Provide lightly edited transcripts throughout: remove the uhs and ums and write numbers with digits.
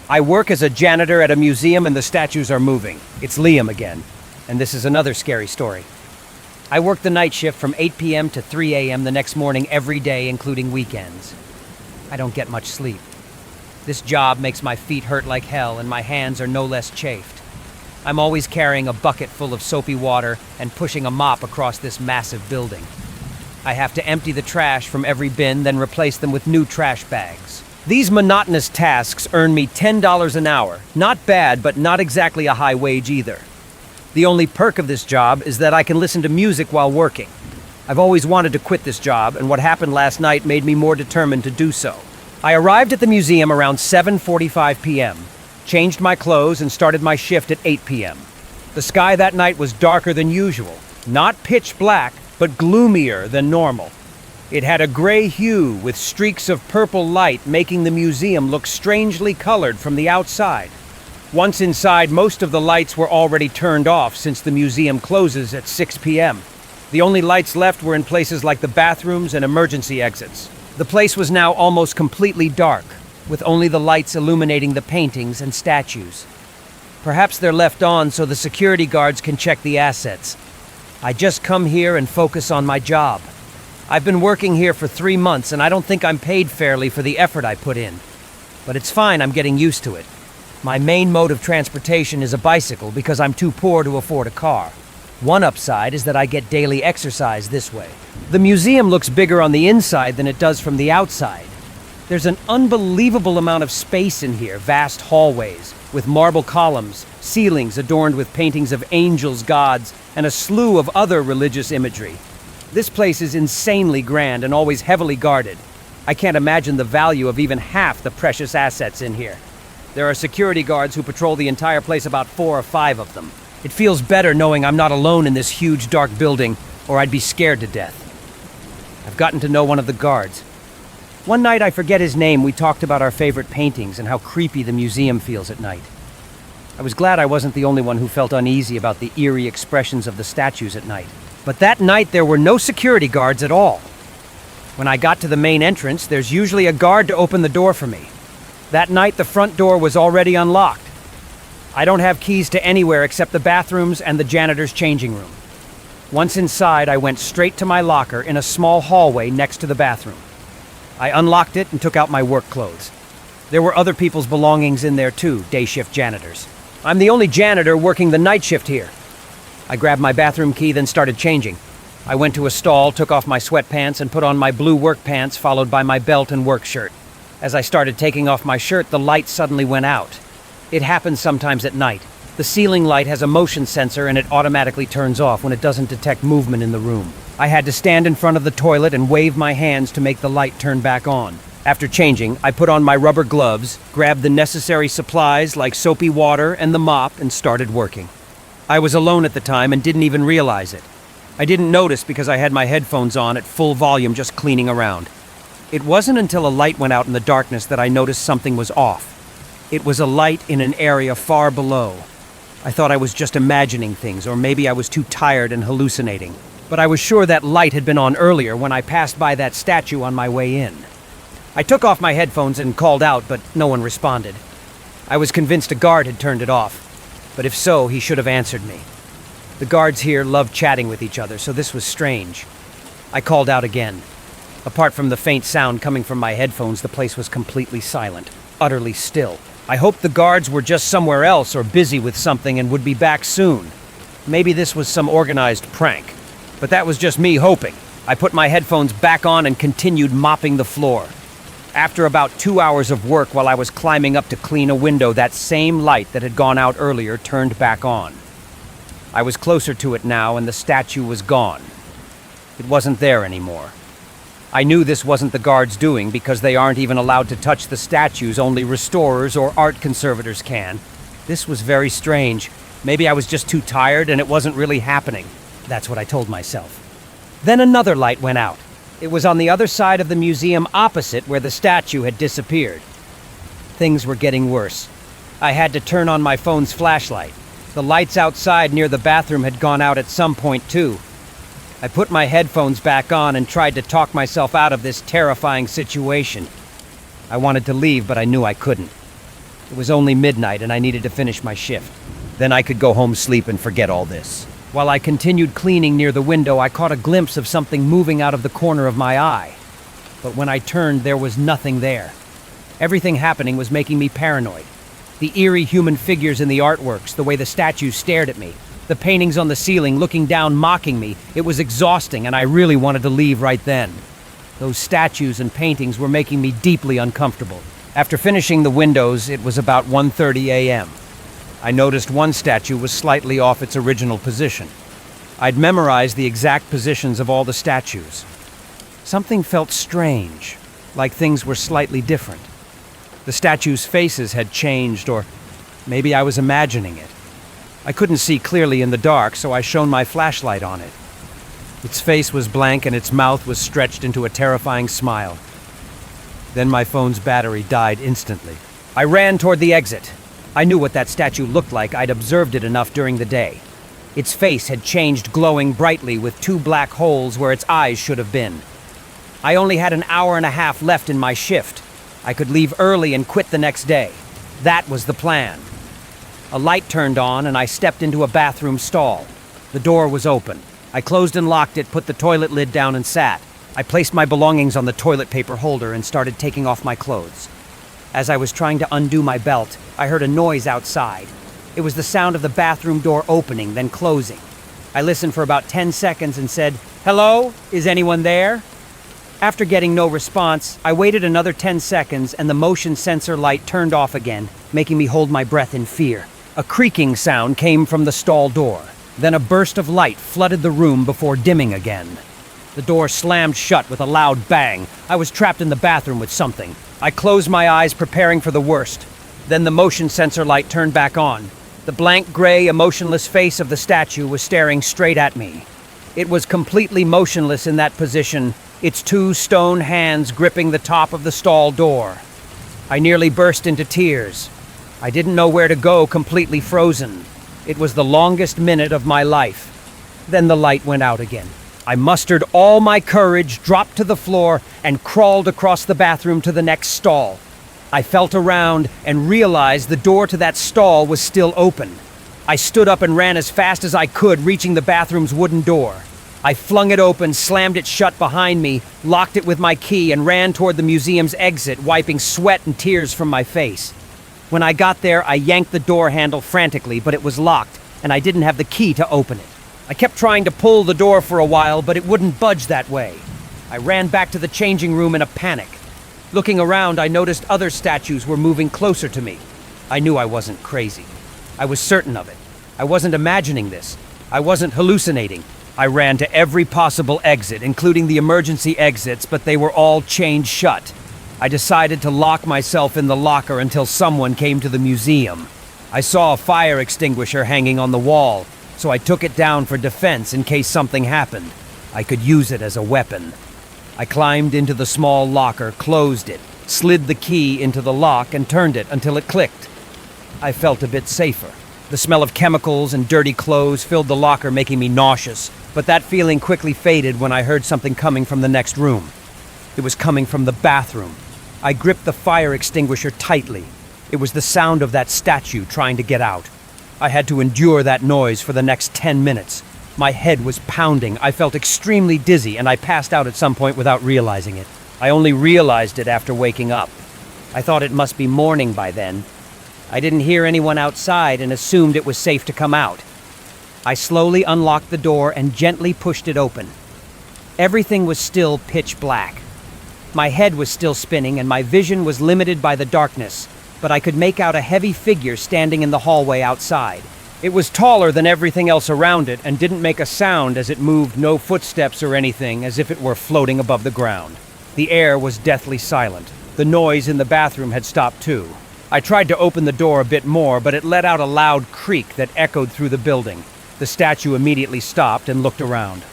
I work as a janitor at a museum and the statues are moving. It's Liam again, and this is another scary story. I work the night shift from 8 p.m. to 3 a.m. the next morning every day, including weekends. I don't get much sleep. This job makes my feet hurt like hell and my hands are no less chafed. I'm always carrying a bucket full of soapy water and pushing a mop across this massive building. I have to empty the trash from every bin, then replace them with new trash bags. These monotonous tasks earn me $10 an hour. Not bad, but not exactly a high wage either. The only perk of this job is that I can listen to music while working. I've always wanted to quit this job, and what happened last night made me more determined to do so. I arrived at the museum around 7:45 p.m., changed my clothes, and started my shift at 8 p.m. The sky that night was darker than usual. Not pitch black, but gloomier than normal. It had a gray hue with streaks of purple light, making the museum look strangely colored from the outside. Once inside, most of the lights were already turned off since the museum closes at 6 p.m. The only lights left were in places like the bathrooms and emergency exits. The place was now almost completely dark, with only the lights illuminating the paintings and statues. Perhaps they're left on so the security guards can check the assets. I just come here and focus on my job. I've been working here for 3 months and I don't think I'm paid fairly for the effort I put in. But it's fine, I'm getting used to it. My main mode of transportation is a bicycle because I'm too poor to afford a car. One upside is that I get daily exercise this way. The museum looks bigger on the inside than it does from the outside. There's an unbelievable amount of space in here, vast hallways, with marble columns, ceilings adorned with paintings of angels, gods, and a slew of other religious imagery. This place is insanely grand and always heavily guarded. I can't imagine the value of even half the precious assets in here. There are security guards who patrol the entire place, about 4 or 5 of them. It feels better knowing I'm not alone in this huge dark building, or I'd be scared to death. I've gotten to know one of the guards. One night, I forget his name, we talked about our favorite paintings and how creepy the museum feels at night. I was glad I wasn't the only one who felt uneasy about the eerie expressions of the statues at night. But that night, there were no security guards at all. When I got to the main entrance, there's usually a guard to open the door for me. That night, the front door was already unlocked. I don't have keys to anywhere except the bathrooms and the janitor's changing room. Once inside, I went straight to my locker in a small hallway next to the bathroom. I unlocked it and took out my work clothes. There were other people's belongings in there too, day shift janitors. I'm the only janitor working the night shift here. I grabbed my bathroom key, then started changing. I went to a stall, took off my sweatpants, and put on my blue work pants, followed by my belt and work shirt. As I started taking off my shirt, the light suddenly went out. It happens sometimes at night. The ceiling light has a motion sensor and it automatically turns off when it doesn't detect movement in the room. I had to stand in front of the toilet and wave my hands to make the light turn back on. After changing, I put on my rubber gloves, grabbed the necessary supplies like soapy water and the mop, and started working. I was alone at the time and didn't even realize it. I didn't notice because I had my headphones on at full volume just cleaning around. It wasn't until a light went out in the darkness that I noticed something was off. It was a light in an area far below. I thought I was just imagining things, or maybe I was too tired and hallucinating. But I was sure that light had been on earlier when I passed by that statue on my way in. I took off my headphones and called out, but no one responded. I was convinced a guard had turned it off, but if so, he should have answered me. The guards here love chatting with each other, so this was strange. I called out again. Apart from the faint sound coming from my headphones, the place was completely silent, utterly still. I hoped the guards were just somewhere else or busy with something and would be back soon. Maybe this was some organized prank, but that was just me hoping. I put my headphones back on and continued mopping the floor. After about 2 hours of work while I was climbing up to clean a window, that same light that had gone out earlier turned back on. I was closer to it now and the statue was gone. It wasn't there anymore. I knew this wasn't the guards doing because they aren't even allowed to touch the statues, only restorers or art conservators can. This was very strange. Maybe I was just too tired and it wasn't really happening. That's what I told myself. Then another light went out. It was on the other side of the museum opposite where the statue had disappeared. Things were getting worse. I had to turn on my phone's flashlight. The lights outside near the bathroom had gone out at some point too. I put my headphones back on and tried to talk myself out of this terrifying situation. I wanted to leave, but I knew I couldn't. It was only midnight and I needed to finish my shift. Then I could go home, sleep, and forget all this. While I continued cleaning near the window, I caught a glimpse of something moving out of the corner of my eye. But when I turned, there was nothing there. Everything happening was making me paranoid. The eerie human figures in the artworks, the way the statues stared at me, the paintings on the ceiling looking down, mocking me. It was exhausting, and I really wanted to leave right then. Those statues and paintings were making me deeply uncomfortable. After finishing the windows, it was about 1:30 a.m. I noticed one statue was slightly off its original position. I'd memorized the exact positions of all the statues. Something felt strange, like things were slightly different. The statues' faces had changed, or maybe I was imagining it. I couldn't see clearly in the dark, so I shone my flashlight on it. Its face was blank and its mouth was stretched into a terrifying smile. Then my phone's battery died instantly. I ran toward the exit. I knew what that statue looked like. I'd observed it enough during the day. Its face had changed, glowing brightly with 2 black holes where its eyes should have been. I only had an hour and a half left in my shift. I could leave early and quit the next day. That was the plan. A light turned on and I stepped into a bathroom stall. The door was open. I closed and locked it, put the toilet lid down and sat. I placed my belongings on the toilet paper holder and started taking off my clothes. As I was trying to undo my belt, I heard a noise outside. It was the sound of the bathroom door opening, then closing. I listened for about 10 seconds and said, "Hello? Is anyone there?" After getting no response, I waited another 10 seconds and the motion sensor light turned off again, making me hold my breath in fear. A creaking sound came from the stall door. Then a burst of light flooded the room before dimming again. The door slammed shut with a loud bang. I was trapped in the bathroom with something. I closed my eyes, preparing for the worst. Then the motion sensor light turned back on. The blank gray, emotionless face of the statue was staring straight at me. It was completely motionless in that position, its 2 stone hands gripping the top of the stall door. I nearly burst into tears. I didn't know where to go, completely frozen. It was the longest minute of my life. Then the light went out again. I mustered all my courage, dropped to the floor, and crawled across the bathroom to the next stall. I felt around and realized the door to that stall was still open. I stood up and ran as fast as I could, reaching the bathroom's wooden door. I flung it open, slammed it shut behind me, locked it with my key, and ran toward the museum's exit, wiping sweat and tears from my face. When I got there, I yanked the door handle frantically, but it was locked, and I didn't have the key to open it. I kept trying to pull the door for a while, but it wouldn't budge that way. I ran back to the changing room in a panic. Looking around, I noticed other statues were moving closer to me. I knew I wasn't crazy. I was certain of it. I wasn't imagining this. I wasn't hallucinating. I ran to every possible exit, including the emergency exits, but they were all chained shut. I decided to lock myself in the locker until someone came to the museum. I saw a fire extinguisher hanging on the wall, so I took it down for defense in case something happened. I could use it as a weapon. I climbed into the small locker, closed it, slid the key into the lock, and turned it until it clicked. I felt a bit safer. The smell of chemicals and dirty clothes filled the locker, making me nauseous, but that feeling quickly faded when I heard something coming from the next room. It was coming from the bathroom. I gripped the fire extinguisher tightly. It was the sound of that statue trying to get out. I had to endure that noise for the next 10 minutes. My head was pounding. I felt extremely dizzy, and I passed out at some point without realizing it. I only realized it after waking up. I thought it must be morning by then. I didn't hear anyone outside and assumed it was safe to come out. I slowly unlocked the door and gently pushed it open. Everything was still pitch black. My head was still spinning and my vision was limited by the darkness, but I could make out a heavy figure standing in the hallway outside. It was taller than everything else around it and didn't make a sound as it moved, no footsteps or anything, as if it were floating above the ground. The air was deathly silent. The noise in the bathroom had stopped too. I tried to open the door a bit more, but it let out a loud creak that echoed through the building. The statue immediately stopped and looked around.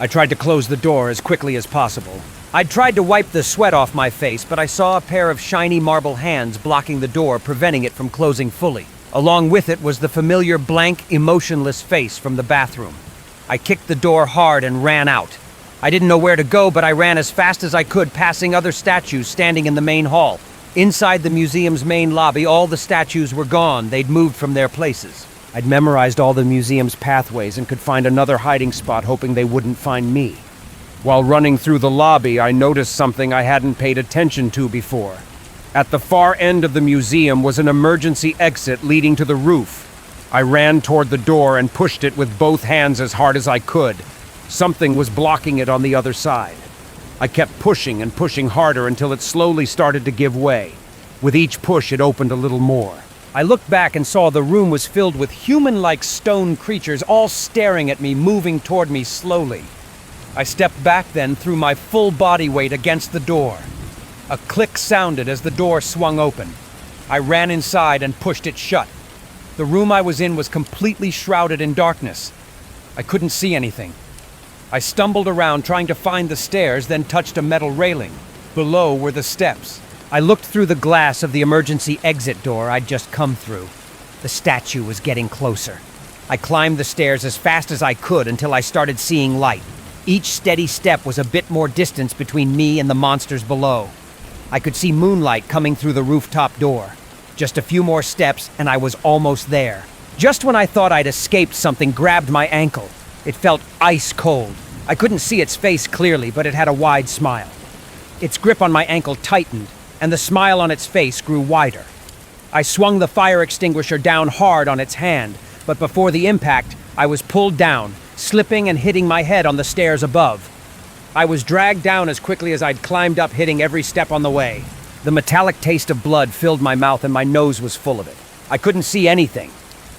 I tried to close the door as quickly as possible. I'd tried to wipe the sweat off my face, but I saw a pair of shiny marble hands blocking the door, preventing it from closing fully. Along with it was the familiar blank, emotionless face from the bathroom. I kicked the door hard and ran out. I didn't know where to go, but I ran as fast as I could, passing other statues standing in the main hall. Inside the museum's main lobby, all the statues were gone. They'd moved from their places. I'd memorized all the museum's pathways and could find another hiding spot, hoping they wouldn't find me. While running through the lobby, I noticed something I hadn't paid attention to before. At the far end of the museum was an emergency exit leading to the roof. I ran toward the door and pushed it with both hands as hard as I could. Something was blocking it on the other side. I kept pushing and pushing harder until it slowly started to give way. With each push, it opened a little more. I looked back and saw the room was filled with human-like stone creatures, all staring at me, moving toward me slowly. I stepped back then, threw my full body weight against the door. A click sounded as the door swung open. I ran inside and pushed it shut. The room I was in was completely shrouded in darkness. I couldn't see anything. I stumbled around trying to find the stairs, then touched a metal railing. Below were the steps. I looked through the glass of the emergency exit door I'd just come through. The statue was getting closer. I climbed the stairs as fast as I could until I started seeing light. Each steady step was a bit more distance between me and the monsters below. I could see moonlight coming through the rooftop door. Just a few more steps and I was almost there. Just when I thought I'd escaped, something grabbed my ankle. It felt ice cold. I couldn't see its face clearly, but it had a wide smile. Its grip on my ankle tightened, and the smile on its face grew wider. I swung the fire extinguisher down hard on its hand, but before the impact, I was pulled down, slipping and hitting my head on the stairs above. I was dragged down as quickly as I'd climbed up, hitting every step on the way. The metallic taste of blood filled my mouth and my nose was full of it. I couldn't see anything.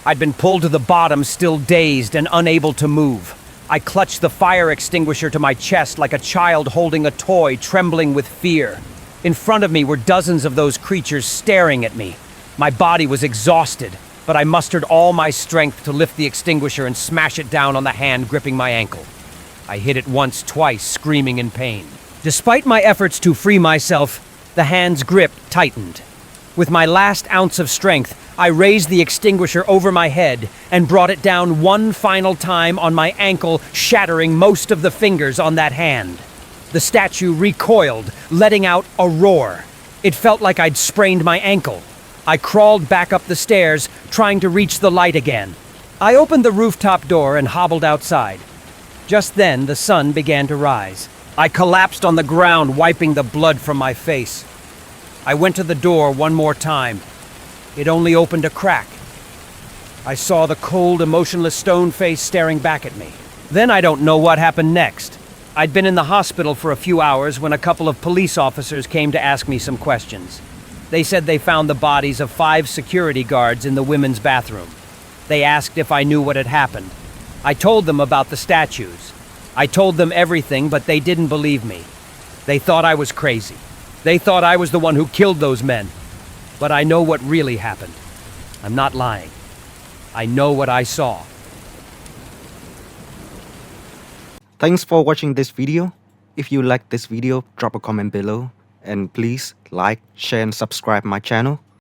I'd been pulled to the bottom, still dazed and unable to move. I clutched the fire extinguisher to my chest like a child holding a toy, trembling with fear. In front of me were dozens of those creatures staring at me. My body was exhausted, but I mustered all my strength to lift the extinguisher and smash it down on the hand gripping my ankle. I hit it once, twice, screaming in pain. Despite my efforts to free myself, the hand's grip tightened. With my last ounce of strength, I raised the extinguisher over my head and brought it down one final time on my ankle, shattering most of the fingers on that hand. The statue recoiled, letting out a roar. It felt like I'd sprained my ankle. I crawled back up the stairs, trying to reach the light again. I opened the rooftop door and hobbled outside. Just then, the sun began to rise. I collapsed on the ground, wiping the blood from my face. I went to the door one more time. It only opened a crack. I saw the cold, emotionless stone face staring back at me. Then I don't know what happened next. I'd been in the hospital for a few hours when a couple of police officers came to ask me some questions. They said they found the bodies of 5 security guards in the women's bathroom. They asked if I knew what had happened. I told them about the statues. I told them everything, but they didn't believe me. They thought I was crazy. They thought I was the one who killed those men. But I know what really happened. I'm not lying. I know what I saw. Thanks for watching this video. If you like this video, drop a comment below. And please like, share and subscribe my channel.